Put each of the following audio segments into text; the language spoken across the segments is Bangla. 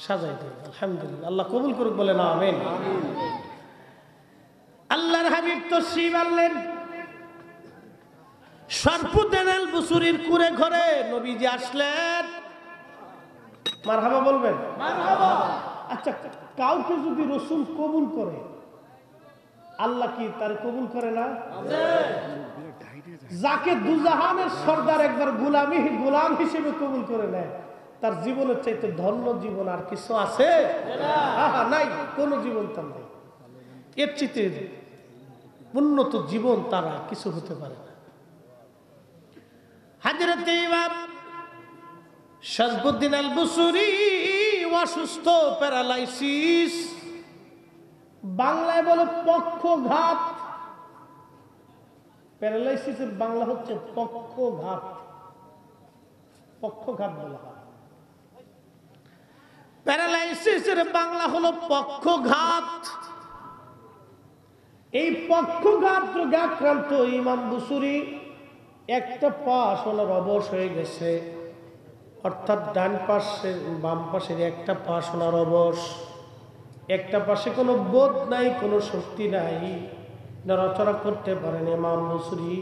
সাজাই দেন। আলহামদুলিল্লাহ, আল্লাহ কবুল করুক, বলেন আমিন। আল্লাহর হাবিব তশরিফ আনলেন শরফুদ্দিন আল বুসুরির কুরে ঘরে। নবীজি আসলেন, মারহাবা বলবেন। আচ্ছা, কাউকে যদি রসুল কবুল করে, আল্লাহ কি তার কবুল করে না? যাকে দুজাহানের সর্দার একবার গোলাম হিসেবে কবুল করে নেয়, তার জীবনের চাইতে ধন্য জীবন আর কিছু আছে? নাই, কোন জীবন তার নাই। এর চাইতে উন্নত জীবন তারা কিছু হতে পারে না। হযরত ইমাম শরফুদ্দিন আল বুসুরি অসুস্থ, প্যারালাইসিস, বাংলায় বলে পক্ষঘাত। প্যারালাইসিসের বাংলা হচ্ছে পক্ষঘাত। পক্ষঘাত বলা হয়। প্যারালাইসিসের বাংলা হলো পক্ষঘাত। এই পক্ষঘাত রোগে আক্রান্ত ইমাম বুসুরি, একটা পা ওনার অবশ হয়ে গেছে, অর্থাৎ ডান পাশের বাম পাশের একটা পা ওনার অবশ। একটা পাশে কোনো বোধ নাই, কোনো শক্তি নাই, নড়াচড়া করতে পারেন। ইমাম বুসুরি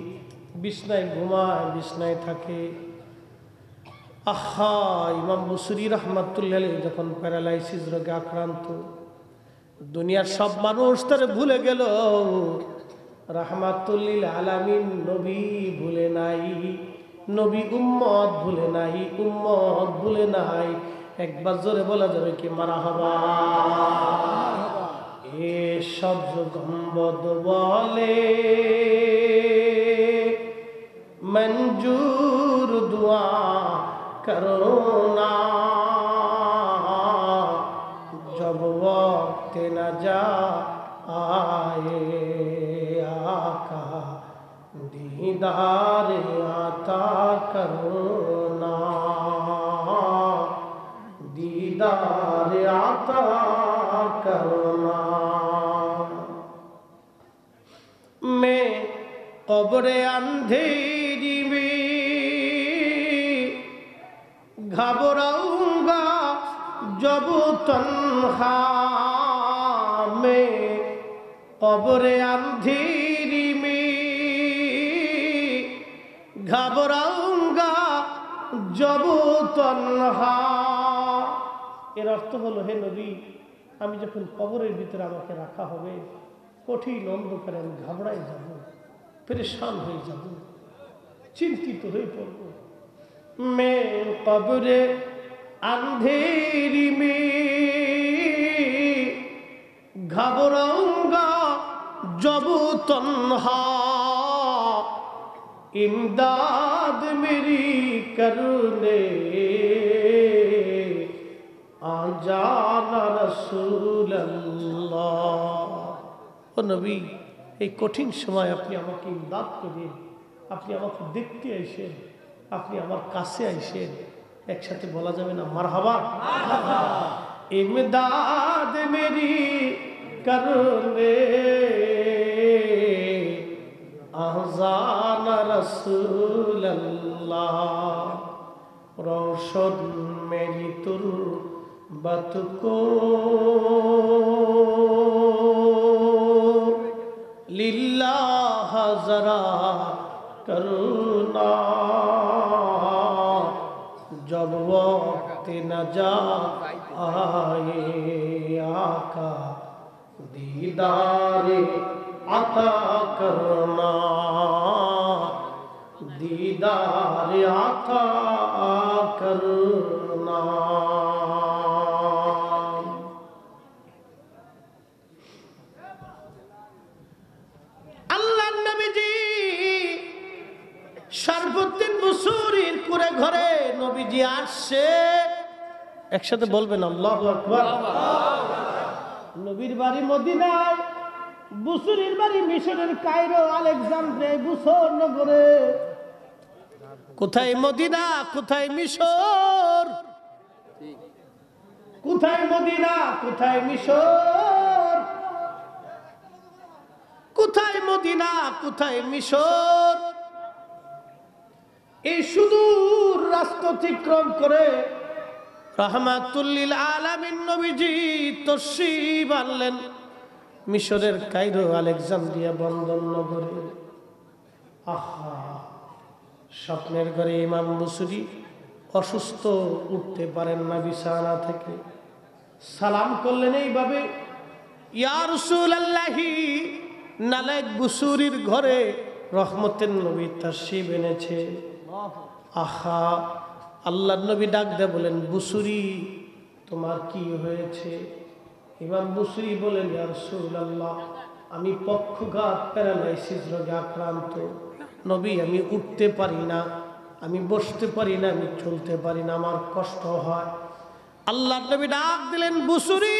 বিছনায় ঘুমায়, বিছনায় থাকে। আহা, ইমাম বুসুরি রাহমাতুল্লাহ আলাইহি যখন প্যারালাইসিস রোগে আক্রান্ত, দুনিয়ার সব মানুষ তারে ভুলে গেল, রাহমাতুল্লিল আলামিন নবী ভুলে নাই, নবী উম্মত ভুলে নাই, উম্মত ভুলে নাই। একবার জোরে বলা যাবে কি মারহাবা? এ সব গম্বদ বলে মঞ্জুর দুয়া করোনা, जब वक्त न जा आए आका दीदार आता करना, दीदार आता करना। मैं कब्र अंधेरी में घबराऊंगा जब तन्हा, में कब्र अंधेरी में घबराऊंगा जब तन्हा। এর অর্থ হলো, হে নবী, আমি যখন কবরের ভিতরে আমাকে রাখা হবে, কঠিন অন্ধকারে আমি ঘাবড়াই যাব, পরেশান হয়ে যাব, চিন্তিত হয়ে পড়ব। मैं कब्र अंधेरी में घबराऊंगा जब तन्हा, इमदाद मेरी करने आ जाना रसूल अल्लाह। ও নবী, এই কঠিন সময় আপনি আমাকে ইমদাদ করেন, আপনি আমাকে দেখতে আইসেন, আপনি আমার কাছে আইসেন। একসাথে বলা যাবে না মারহাবা? ইমদাদ মেরি করনে আহজান রাসূলুল্লাহ, রওশন মেরি তুরবত কো লিল্লাহ জরা করনা, जब वक्त न जा आए आका दीदार आता करना, दीदार आता करना। আল্লাহর নবীজি শরফুদ্দিন বুসুরির কুরে ঘরে নবীজি আসছে। একসাথে বলবেন আল্লাহু আকবার। নবীর বাড়ি মদিনায়, বুসুরির বাড়ি মিশরের কায়রো, আলেকজান্দ্রিয়া, বুসর নগরে। কোথায় মদিনা, কোথায় মিশর? কোথায় মদিনা, কোথায় মিশর? কোথায় মদিনা, কোথায় মিশর? এই সুদূর রাস্তা অতিক্রম করে রাহমাতুল লিল আলামিন নবীজি তশরিফ আনলেন মিশরের কায়রো আলেকজান্দ্রিয়া বন্দর নগরে। আহা, স্বপ্নের ঘরে ইমাম বুসরি অসুস্থ, উঠতে পারেন না বিছানা থেকে। সালাম করলেন এইভাবে, ইয়া রাসূলুল্লাহি, নালায়েক বুসুরির ঘরে রহমতের নবী তাশরিফ এনেছে। আহা, আল্লাহর নবী ডাক দিয়ে বলেন, বুসুরি তোমার কি হয়েছে? ইমাম বুসরি বলেন, ইয়া রাসূলুল্লাহ, আমি পক্ষঘাত প্যারালাইসিস রোগে আক্রান্ত। নবী, আমি উঠতে পারি না, আমি বসতে পারি না, আমি চলতে পারি না, আমার কষ্ট হয়। আল্লাহর নবী ডাক দিলেন, বুসরি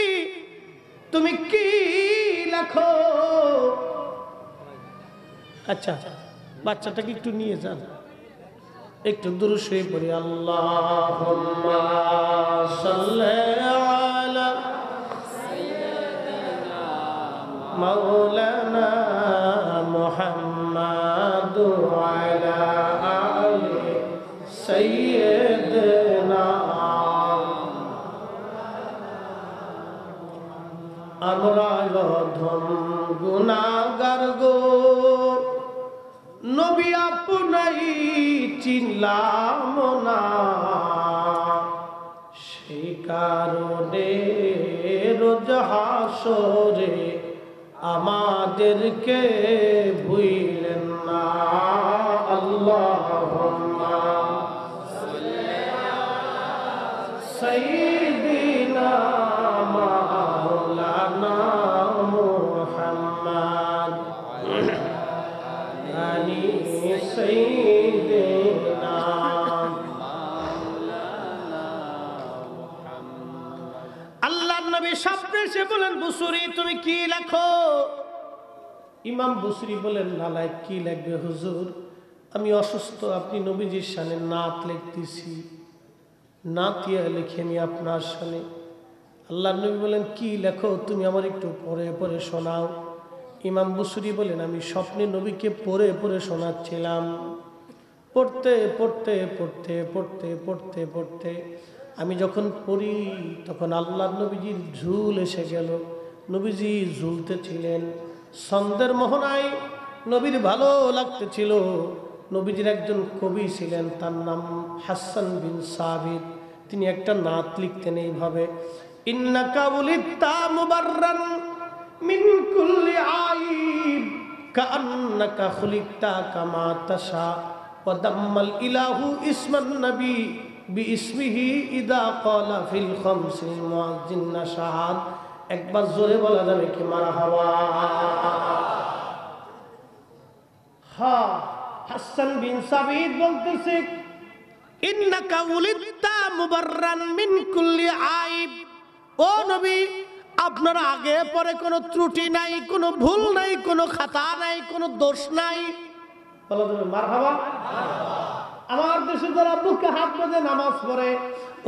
তুমি কি লেখো? আচ্ছা, বাচ্চাটাকে একটু নিয়ে যান, একটু দূর শুয়ে পড়ি। আল্লাহুম্মা সাল্লি আলা মাওলানা মুহাম্মাদ ওয়া আলা আলি সাইয়্যিদিনা। আমরা অধম গুনাহগার গো, নবী আপনাই চিনলাম না, সেই কারণে রোজ হাসরে আমাদেরকে ভুলেন না। আল্লাহুম্মা সাল্লি আলা সাইয়্যিদিনা মাওলানা মুহাম্মাদ আলি সাইয়্যিদিনা। আল্লাহর নবী স্বপ্নে এসে বলেন, বুসরি তুমি কি লেখো? ইমাম বুসরি বলেন, নালায়েক কি লিখবে হুজুর, আমি অসুস্থ, আপনি নবীজির শানে নাত লিখতেছি, নাতিয়া লিখে আমি আপনার শানে। আল্লাহর নবী বলেন, কি লেখো তুমি আমার একটু পড়ে পড়ে শোনাও। ইমাম বুসরি বলেন, আমি স্বপ্নে নবীকে পড়ে পড়ে শোনাচ্ছিলাম। পড়তে পড়তে পড়তে পড়তে পড়তে পড়তে আমি যখন পড়ি তখন আল্লাহর নবীজির ঝুল এসে গেল। নবীজি ঝুলতেছিলেন, ছন্দের মোহনায় নবীর ভালো লাগতেছিল। নবীজির একজন কবি ছিলেন, তার নাম হাসান বিন সাবিত। তিনি একটা নাত লিখতেন এইভাবে, ইন্নাকা উলিদতা মুবাররান মিন কুল্লি আইব কাআন্নাকা খুলিকতা কামা তাশা ওয়া দাম্মাল ইলাহু ইসমান নবী বিইসমিহি ইদা ক্বালা ফিল খামসিল মুআজ্জিন নাশাদ। একবার জোরে বলা যাবে কি মারহাবা? হ্যাঁ, হাসান বিন সাবিত বলতেছে, ইন্নাকা উলিদতা মুবাররান মিন কুল্লি আইব, ও নবী আপনার আগে পরে কোনো ত্রুটি নাই, কোনো ভুল নাই, কোনো খাতা নাই, কোনো দোষ নাই। বলা যাবে মারহাবা? আমার দেশে যারা বুকে হাত বেঁধে নামাজ পড়ে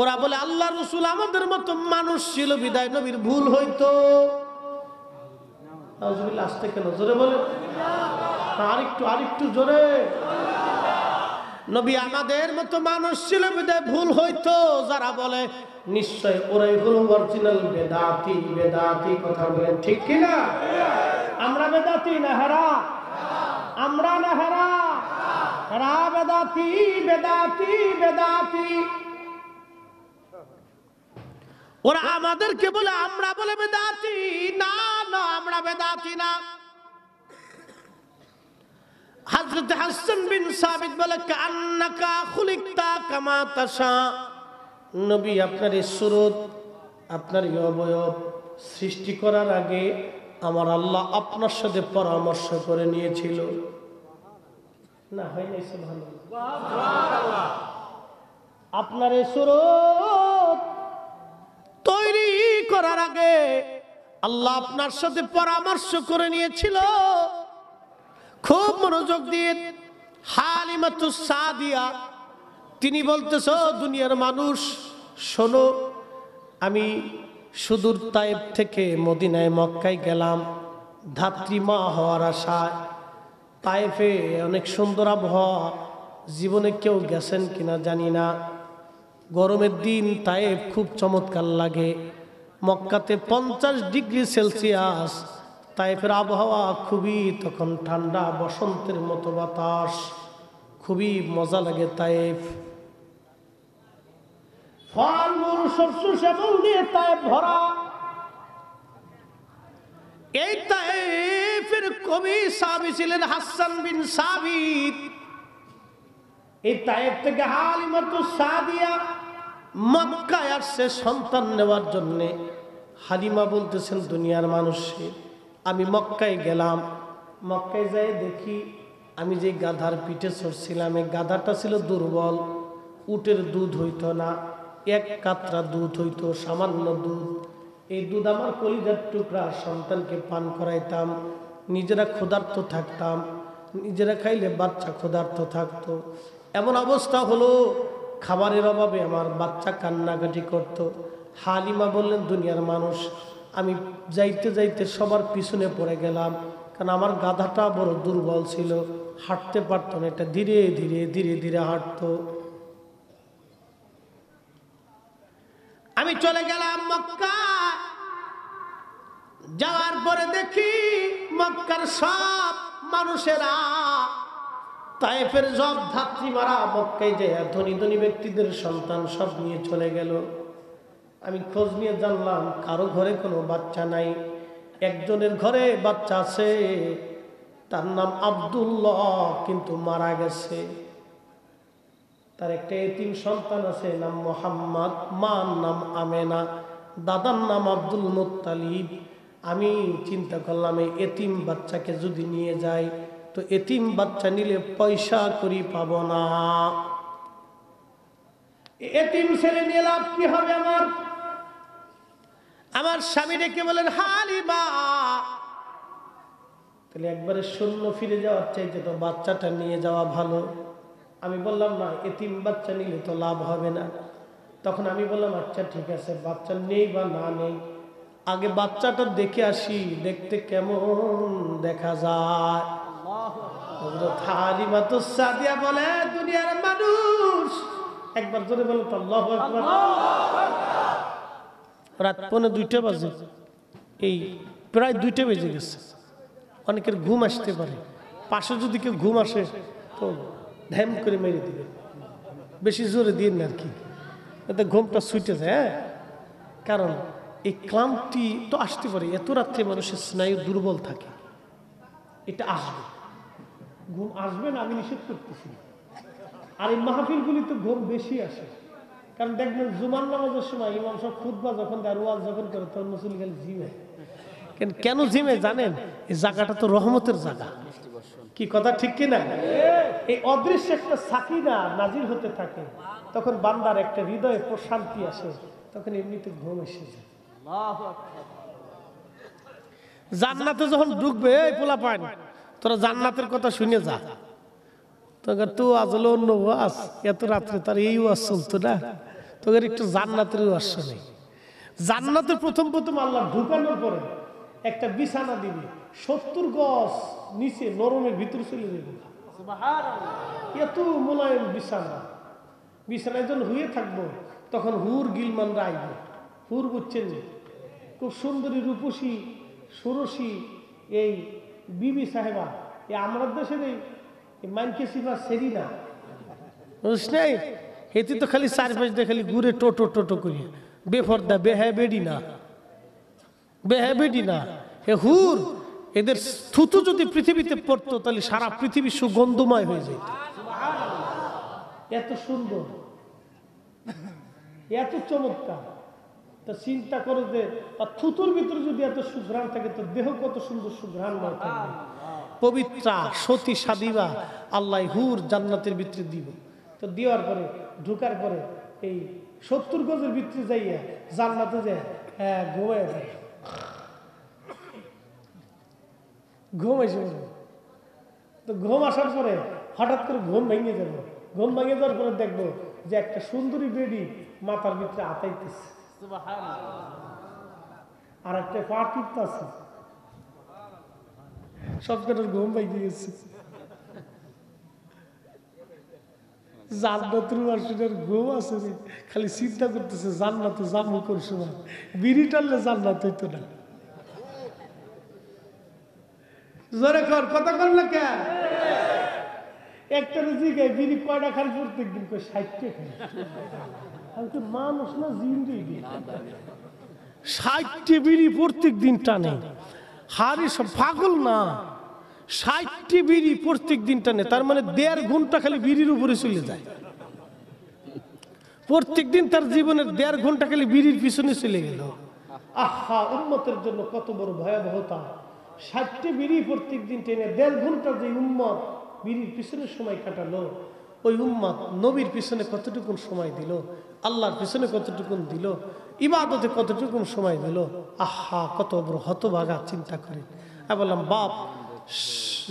ওরা বলে আল্লাহ রাসূল আমাদের মতো মানুষ ছিল বিদায় নবীর ভুল হইতো। নাউজুবিল্লাহ, আসতে কেন জোরে বলে, আরেকটু জোরে। নবী আমাদের মতো মানুষ ছিল বিদায় ভুল হইতো যারা বলে, নিশ্চয় ওরাই হলো অরিজিনাল বেদাতি। বেদাতি কথা বলেন ঠিক কিনা? আমরা বেদাতি না হেরা? আমরা না হেরা? হেরা বেদাতি, বেদাতি, বেদাতি। ওরা আমাদেরকে বলে, আমরা বলে বেদাতি না। না, আমরা বেদাতি না। হযরত হাসান বিন সাবিত বলে, কান্নাকা খুলিকতা কামা তাশা, নবী আপনার এই সুরত, আপনার এই অবয়ব সৃষ্টি করার আগে আমার আল্লাহ আপনার সাথে পরামর্শ করে নিয়েছিল। না হয় নাই? সুবহানাল্লাহ। আপনার এই সুরত তৈরি করার আগে আল্লাহ আপনার সাথে পরামর্শ করে নিয়েছিল। খুব মনোযোগ দিয়ে হালিমাতুস সাদিয়া তিনি বলতেছ, দুনিয়ার মানুষ শোনো, আমি সুদূর তায়েফ থেকে মদিনায় মক্কায় গেলাম ধাত্রীমা হওয়ার আশায়। তায়েফে অনেক সুন্দর আবহাওয়া, জীবনে কেউ গেছেন কিনা জানি না। গরমের দিন তায়েফ খুব চমৎকার লাগে। মক্কাতে 50 ডিগ্রি সেলসিয়াস, তায়েফের আবহাওয়া খুবই তখন ঠান্ডা, বসন্তের মতো বাতাস, খুবই মজা লাগে তায়েফ। ফল মূল শস্য শ্যামল দিয়ে তায়েফ ভরা। এই তায়েফের কবি সাহাবী ছিলেন হাসান বিন সাবিত। এই তায়েফ থেকে হালিমাতুস সাদিয়া মক্কায় আসছে সন্তান নেওয়ার জন্য। হালিমা বলতেছেন, দুনিয়ার মানুষে আমি মক্কায় গেলাম, মক্কায় যাই দেখি আমি যে গাধার পিঠে চড়ছিলাম এই গাধাটা ছিল দুর্বল, উটের দুধ হইতো না, এক কাতরা দুধ হইতো, সামান্য দুধ। এই দুধ আমার কলিজার টুকরা সন্তানকে পান করাইতাম, নিজেরা ক্ষুধার্ত থাকতাম, নিজেরা খাইলে বাচ্চা ক্ষুধার্ত থাকতো। এমন অবস্থা হলো খাবারের অভাবে আমার বাচ্চা কান্নাকাটি করত। হালিমা বললেন, দুনিয়ার মানুষ আমি যাইতে যাইতে সবার পিছনে পড়ে গেলাম, কারণ আমার গাধাটা বড় দুর্বল ছিল, হাঁটতে পারতো না, এটা ধীরে ধীরে ধীরে ধীরে হাঁটতো। আমি চলে গেলাম মক্কা। যাওয়ার পরে দেখি মক্কার সব মানুষেরা, তায়েফের সব ধাত্রী মারা মক্কায় যায় ধনী ধনী ব্যক্তিদের সন্তান সব নিয়ে চলে গেল। আমি খোঁজ নিয়ে জানলাম কারো ঘরে কোনো বাচ্চা নাই, একজনের ঘরে বাচ্চা আছে, তার নাম আব্দুল্লাহ, কিন্তু মারা গেছে। তার একটা এতিম সন্তান আছে, নাম মোহাম্মদ, মার নাম আমেনা, দাদার নাম আব্দুল মুত্তালিব। আমি চিন্তা করলাম এই এতিম বাচ্চাকে যদি নিয়ে যাই তো এতিম বাচ্চা নিলে পয়সা করি পাবো না, এতিম ছেলে নিয়ে লাভ কি হবে আমার? আমার স্বামী ডেকে বলেন, হালিমা তাহলে একবারে শূন্য ফিরে যাওয়ার চাইতে তো বাচ্চাটা নিয়ে যাওয়া ভালো। আমি বললাম, না, এতিম বাচ্চা নিলে তো লাভ হবে না। তখন আমি বললাম, আচ্ছা ঠিক আছে, বাচ্চা নেই বা না নেই, আগে বাচ্চাটা দেখে আসি, দেখতে কেমন দেখা যায়। হালিমাতুস সাদিয়া বলে, দুনিয়ার মানুষ, একবার জোরে বলো তো আল্লাহু আকবার। রাত 1:45 বাজে, এই প্রায় 2টা বেজে গেছে। অনেকের ঘুম আসতে পারে, পাশে যদি কেউ ঘুম আসে তো ধ্যাম করে মেরে দিবে, বেশি জোরে দিয়ে না আর কি, এতে ঘুমটা ছুটে যায়। হ্যাঁ, কারণ এই ক্লান্তি তো আসতে পারে, এত রাত্রে মানুষের স্নায়ু দুর্বল থাকে, এটা আসবে, ঘুম আসবে না, আমি নিষেধ করতেছি। আর এই মাহফিলগুলি তো ঘুম বেশি আসে, কারণ দেখবেন জুমার নামাজের সময় ইমাম সাহেব খুতবা যখন দেয়, ওয়াজ যখন করে, তখন মুসলিম খালি জিমে। কেন জিমে জানেন? এই জায়গাটা তো রহমতের জায়গা, কি কথা ঠিক কিনা? এই অদৃশ্য একটা সাকিনা নাজিল হতে থাকে, তখন বান্দার একটা হৃদয়ে প্রশান্তি আসে, তখন এমনিতে ঘুম এসে যায়। জান্নাতে যখন ঢুকবে, এই পোলা পায় না, তোরা জান্নাতের কথা শুনে যা, তোকে তো আজল অন্য ওয়াজ, এত রাত্রে তার এই ওয়াজ চলতো না, তোকে একটু জান্নাতের ওয়াজ শোনে। জান্নাতের প্রথম প্রথম আল্লাহ ঢুকানোর পরে একটা বিছানা দিবে, 70 গজ নিচে নরমের ভিতর চলে যাবে, এত মোলায়েম বিছানা। বিছানায় যখন হুয়ে থাকবো, তখন হুর গিলমানরা আইবে। হুর বুঝছেন, খুব সুন্দরী, রূপসী, ষোড়শী এই বিবি সাহেবা, এই আমার দেশের এই মাইনকে সিফা সেরি না, বুঝছ নাই? এতে তো খালি চারপাশ দিয়ে খালি ঘুরে টোটো টোটো করি, বেফর্দা, বেহায় বেডি না, বেহায় বেডি না। এ হুর, এদের থুতু যদি পৃথিবীতে পড়তো তাহলে সারা পৃথিবী সুগন্ধময় হয়ে যেত। এত সুন্দর, এত চমৎকার। তা চিন্তা করো যে থুতুর ভিতরে যদি এত সুঘ্রাণ থাকে, তো দেহ কত সুন্দর সুঘ্রাণময় থাকবে। পবিত্রা সতী সাদিবা আল্লাহ হুর জান্নাতের ভিতরে দিব। তো দেওয়ার পরে ঢুকার পরে এই 70 গজের ভিতরে যাইয়া জান্নাতে যায়, হ্যাঁ ঘুমায় যায়, ঘুম এসে পড়বে। তো ঘুম আসার পরে হঠাৎ করে ঘুম ভেঙে যাবো, ঘুম ভেঙে যাওয়ার পরে দেখবো যে একটা সুন্দরী বেডি মাথার ভিতরে আতাইতেছে, আর একটা পা টিপতেছে, সব কটার ঘুম ভেঙে গেছে। জান্নাতের ওয়াশরুমের ঘুম আছে রে, খালি চিন্তা করতেছে জান্নাতে যাবো কোন সময়, বিড়ি টানলে জান্নাত হইতো না। জোরে কর, কথা কর না কে? একটা জিগায় বিড়ি কয়টা খান প্রত্যেক দিন, 60টা খাই। আমি তো মানুষ না জিন্দেগি, 60টি বিড়ি প্রত্যেক দিন টানে। হারে সব পাগল না, 60টি বিড়ি প্রত্যেক দিন টানে, তার মানে 1.5 ঘন্টা খালি বিড়ির উপরে চলে যায়। প্রত্যেক দিন তার জীবনের 1.5 ঘন্টা খালি বিড়ির পিছনে চলে গেল। আহা, উম্মতের জন্য কত বড় ভয়াবহতা। 60টি বিড়ি প্রত্যেক দিন টেনে 1.5 ঘন্টা যে উম্মত বিড়ির পিছনে সময় কাটালো, ওই উম্মত নবীর পিছনে কতটুকুন সময় দিল, আল্লাহর পিছনে কতটুকুন দিল, ইবাদতে কতটুকুন সময় দিল। আহা, কত বড় হতভাগা, চিন্তা করে। আমি বললাম, বাপ,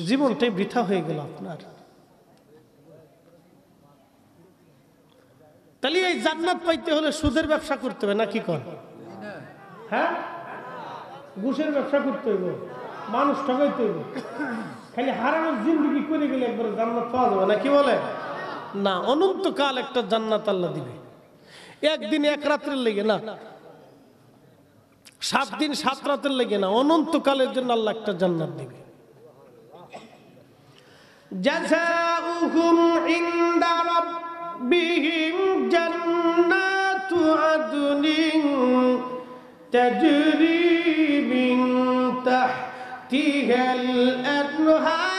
জীবনটাই বৃথা হয়ে গেল আপনার। তাহলে এই জান্নাত পাইতে হলে সুদের ব্যবসা করতে হবে নাকি? কর, হ্যাঁ, ঘুষের ব্যবসা করতে হইব, মানুষ ঠকাইতে হইব। খালি হারানোর জিন্দগি করে গেলে একবার জান্নাত পাওয়া যাবে না, কি বলে? না, অনন্তকাল একটা জান্নাত আল্লাহ দিবে। একদিন এক রাত্রের লেগে না, 7 দিন 7 রাতের লেগে না, অনন্তকালের জন্য আল্লাহ একটা জান্নাত দিবে। জাযাউহুম ইনদা রাব্বিহিম জান্নাতু আদনিন তাজরি মিন তাহতিহাল আনহার।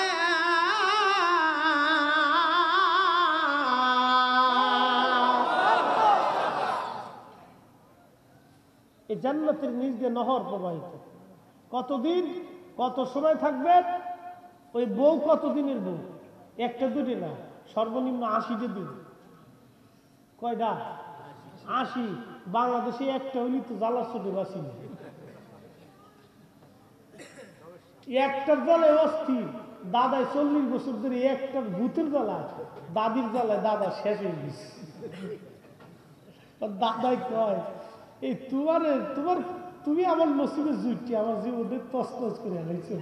এই জান্নাতের নিচ দিয়ে নহর প্রবাহিত। কতদিন, কত সময় থাকবে? ওই বউ কতদিনের বউ? একটা দুটি না, সর্বনিম্ন 80টা দিন। কয়টা? 80। বাংলাদেশে একটা হইলি তো জ্বালার চোটে বাঁচি, একটার জ্বালায় অস্থির। দাদায় 40 বছর ধরে একটার ভূতের জ্বালা, দাদির জ্বালায় দাদা শেষ হয়ে গেছে। দাদাই কয়, এই তুমি আমার নসিবে জুটছি, আমার জীবনে তছনছ করে আনাইছো,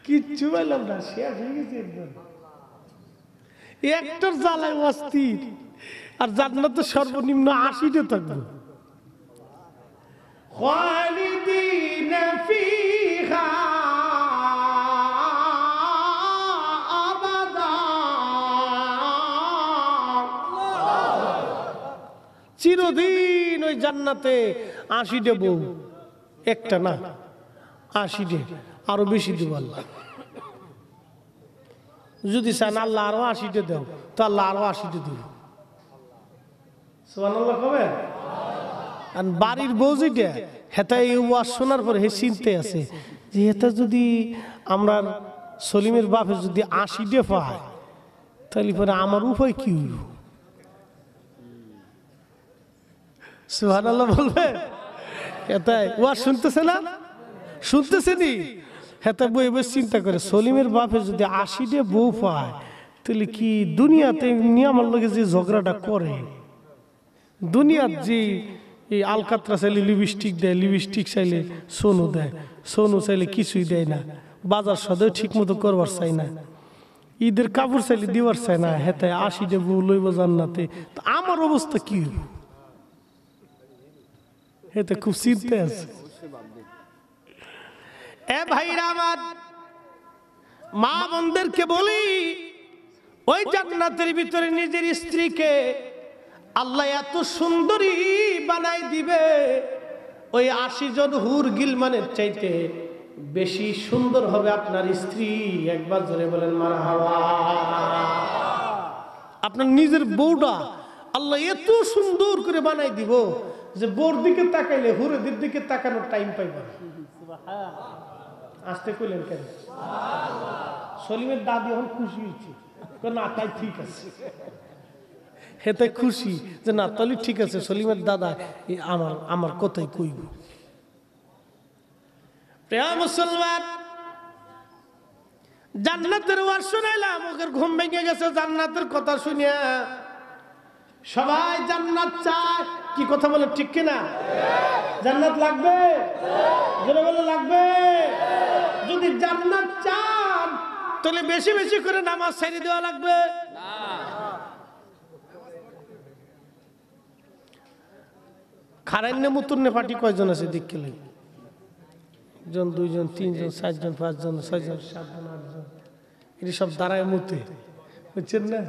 কিচ্ছু পাইলাম না, শেষ হয়ে গেছে একদম। একটার জ্বালায় অস্থির। আর জান্নাতে সর্বনিম্ন 80টা থাকবে। খালিদিনা ফিহা আবাদা, চিরদিন ওই জান্নাতে 80টা বউ, একটা না, 80টা, আরো বেশি দিব আল্লাহ। যদি চান আল্লাহ আরো 80টা দেও, তো আল্লাহ আরো 80টা দিব। সুবহানাল্লাহ কবে? আর বাড়ির বউ যেটা, হেতা এই ওয়াজ শোনার পরে হে চিনতে আছে যে হেতা যদি আমরা সলিমের বাপে যদি 80টা পায়, তাহলে পরে আমার উপায় কি হইল? সুবহানাল্লাহ বলবে? হেতায় ওয়াজ শুনতেছে না, শুনতেছে নি? হেতা বই বই চিন্তা করে, সলিমের বাপে যদি 80টা বউ পায়, তাহলে কি দুনিয়াতে নিয়ে আমার লগে যে ঝগড়াটা করে, দুনিয়ার যে এই আলকাতরা চাইলে লিপস্টিক দেয়, লিপস্টিক চাইলে সোনু দেয়, সোনু চাইলে কিছুই দেয় না, বাজার সদাই ঠিক মতো করবার চাই না, ঈদের কাপড় চাইলে দিবার চাই না, হেতায় 80টা বউ লইব জান্নাতে, তো আমার অবস্থা কি হইব? হেতে খুব চিন্তা আছে। এ ভাইরা আমার, মা বোনদেরকে বলি, ওই জান্নাতের ভিতরে নিজের স্ত্রীকে আল্লাহ এত সুন্দরী বানাই দিবে, ওই 80 জন হুর গিলমানের চাইতে বেশি সুন্দর হবে আপনার স্ত্রী। একবার জোরে বলেন মারহাবা। আপনার নিজের বউটা আল্লাহ এত সুন্দর করে বানাই দিব যে বউর দিকে তাকাইলে হুরেদের দিকে তাকানোর টাইম পাইবে না। আসতে কইলেন কেন? সলিমের দাদি এখন খুশি হয়েছে, না তাই ঠিক আছে, হেতে খুশি যে না তাহলে ঠিক আছে, সলিমের দাদা আমার কথাই কইব। প্রিয় মুসলমান, জান্নাতের ওয়াজ শুনাইলাম, ওদের ঘুম ভেঙে গেছে জান্নাতের কথা শুনিয়া। সবাই জান্নাত চায়, কি কথা বলে ঠিক কিনা? জান্নাত লাগবে, জোরে বলে লাগবে। যদি জান্নাত চান তাহলে বেশি বেশি করে নামাজ ছেড়ে দেওয়া লাগবে। খারাইনে মুতুন্নে পার্টি কয়জন আছে দেখতে লাগে? জন, দুইজন, তিনজন, চারজন, পাঁচজন, ছয়জন, সাতজন, আটজন, এটি সব দাঁড়ায় মুতে, বুঝছেন না?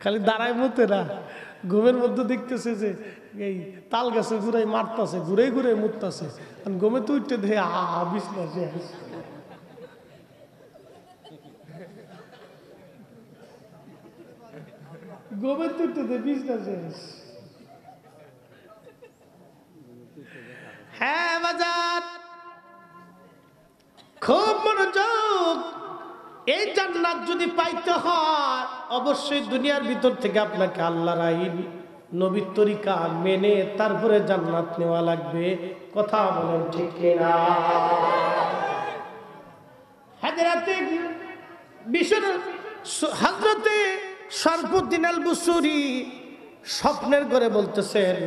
খালি দাঁড়ায় মুতে না, ঘুমের মধ্যে দেখতেছে যে এই তাল গাছে ঘুরাই মারতেছে, ঘুরে ঘুরে মুততেছে, ঘুমে তো উঠতে দেখে বিছনা শেষ। ঘুমে তো উঠতে দেখে বিছনা শেষ। হ্যাঁ বাজার, খুব মনোযোগ। এই জান্নাত যদি পাইতে হয় অবশ্যই দুনিয়ার ভিতর থেকে আপনাকে আল্লাহর আইন নবীর তরিকা মেনে তারপরে জান্নাত নেওয়া লাগবে। কথা বলেন ঠিক কিনা? হযরতে শরফুদ্দীন আল বুসরি স্বপ্নের ঘরে বলতেছেন,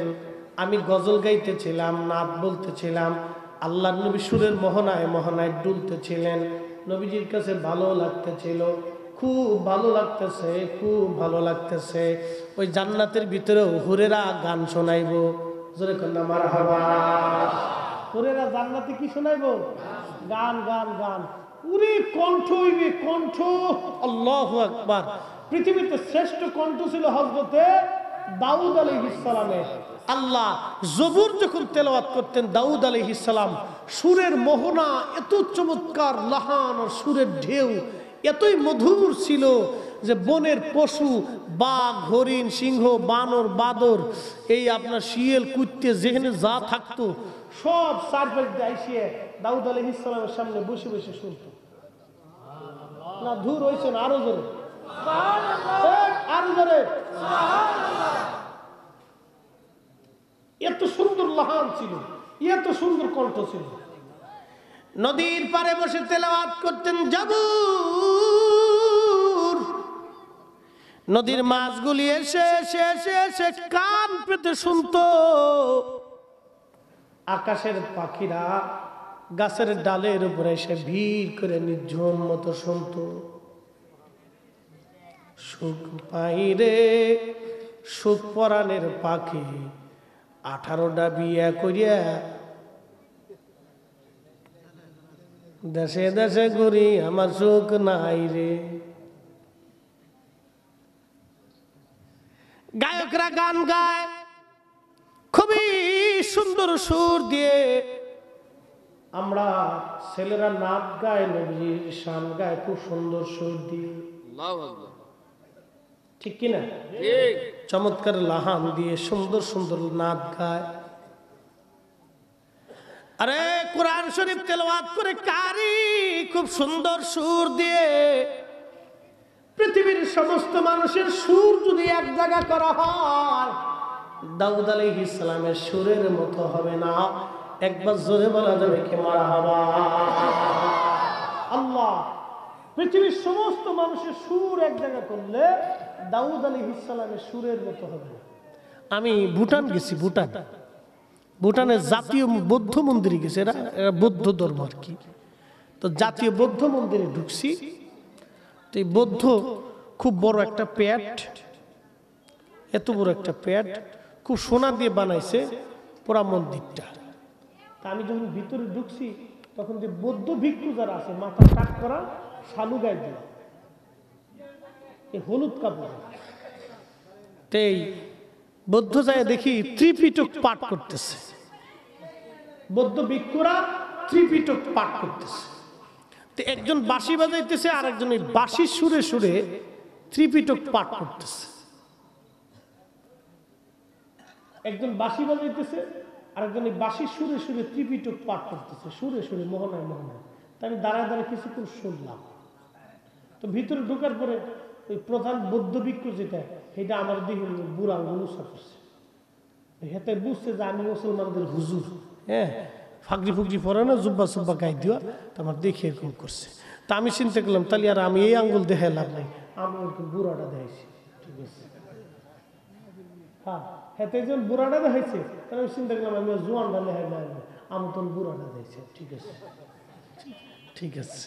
আমি গজল গাইতেছিলাম, নাত বলতেছিলাম, আল্লাহর নবী সুরের মোহনায় মোহনায় দুলতেছিলেন। নবীজির কাছে ভালো লাগতেছিল, খুব ভালো লাগতেছে, খুব ভালো লাগতেছে। ওই জান্নাতের ভিতরেও হুরেরা গান শোনাইব। জোরে কন্যা মারহাবা। হুরেরা জান্নাতে কি শোনাইব? গান, গান, গান। পুরি কণ্ঠ হইবে, কণ্ঠ। আল্লাহু আকবার। পৃথিবীতে শ্রেষ্ঠ কণ্ঠ ছিল হযরতে দাউদ আলাইহিস সালামের। আল্লাহ জবুর যখন তেলাওয়াত করতেন দাউদ আলাইহিস সালাম, সুরের মোহনা এত চমৎকার, লাহান আর সুরের ঢেউ এতই মধুর ছিল যে বনের পশু, বাঘ, হরিণ, সিংহ, বানর, বাদর, এই আপনার শিয়াল, কুত্তে, যেখানে যা থাকতো সব চারপাশ দিয়ে আইসিয়ে দাউদ আলাইহিস সালামের সামনে বসে বসে শুনত। না ধুর হয়েছে না, আরো জোরে, আরো জোরে। এত সুন্দর লাহান ছিল, এত সুন্দর কণ্ঠ ছিল। নদীর পারে বসে তেলাওয়াত করতেন জাবুর। নদীর মাছগুলি এসে এসে এসে এসে কান পেতে শুনতো। আকাশের পাখিরা গাছের ডালের উপরে এসে ভিড় করে নির্ঝুম মতো শুনতো। সুখ পাইরে সুখ পরাণের পাখি 18টা বিয়া করিয়া দেশে দেশে ঘুরি, আমার সুখ নাই রে। গায়করা গান গায় খুবই সুন্দর সুর দিয়ে, আমরা ছেলেরা নাচ গায়, নবীর শান গায় খুব সুন্দর সুর দিয়ে। ঠিক কিনা? চমৎকার লাহান দিয়ে সুন্দর সুন্দর নাচ গায়। আরে কোরআন শরীফ তেলাওয়াত করে কারি খুব সুন্দর সুর দিয়ে। পৃথিবীর সমস্ত মানুষের সুর যদি এক জায়গা করা হয় দাউদ আলাইহিস সালামের সুরের মতো হবে না। একবার জোরে বলা যাবে কি মারহাবা। আল্লাহ পৃথিবীর সমস্ত মানুষের সুর এক জায়গা করলে দাউদ আলাইহিস সালামের সুরের মতো হবে না। আমি ভুটান গেছি, ভুটানের জাতীয় বৌদ্ধ মন্দিরে গেছে, এরা বৌদ্ধ ধর্ম আর কি। তো জাতীয় বৌদ্ধ মন্দিরে ঢুকছি, তো এই বৌদ্ধ খুব বড় একটা প্যাট, এত বড় একটা প্যাট, খুব সোনা দিয়ে বানাইছে পুরা মন্দিরটা। তা আমি যখন ভিতরে ঢুকছি তখন যে বৌদ্ধ ভিক্ষু যারা আছে মাথা টাক করা, শালু গায়ে দিয়ে, এই হলুদ কাপড়, এই বৌদ্ধ যায় দেখি ত্রিপিটক পাঠ করতেছে। বৌদ্ধ ভিক্ষুরা ত্রিপিটক পাঠ করতেছে। তো একজন বাঁশি বাজাইতেছে আর একজন এই বাঁশি সুরে সুরে ত্রিপিটক পাঠ করতেছে। একজন বাঁশি বাজাইতেছে আর একজন এই বাঁশি সুরে সুরে ত্রিপিটক পাঠ করতেছে, সুরে সুরে মোহনায় মোহনায়। তা আমি দাঁড়ায় দাঁড়ায় কিছুক্ষণ শুনলাম। তো ভিতরে ঢোকার পরে ওই প্রধান বৌদ্ধ ভিক্ষু যেটা, সেটা আমার দিকে বুড়া আঙুল করছে। হেতে বুঝছে যে আমি মুসলমানদের হুজুর। হ্যাঁ, ফাগরি ফুগরি পরে না, জুব্বা সুব্বা গায়ে দেওয়া, তো আমার দেখে এরকম করছে। তা আমি চিন্তা করলাম তাহলে আর আমি এই আঙ্গুল দেখে লাভ নাই, আমি ওকে বুড়াটা দেখাইছি। ঠিক আছে, হ্যাঁ, হেতে যখন বুড়াটা দেখাইছে তাহলে আমি চিন্তা করলাম আমি জোয়ানটা দেখাই না, আমি তখন বুড়াটা দেখছি। ঠিক আছে, ঠিক আছে।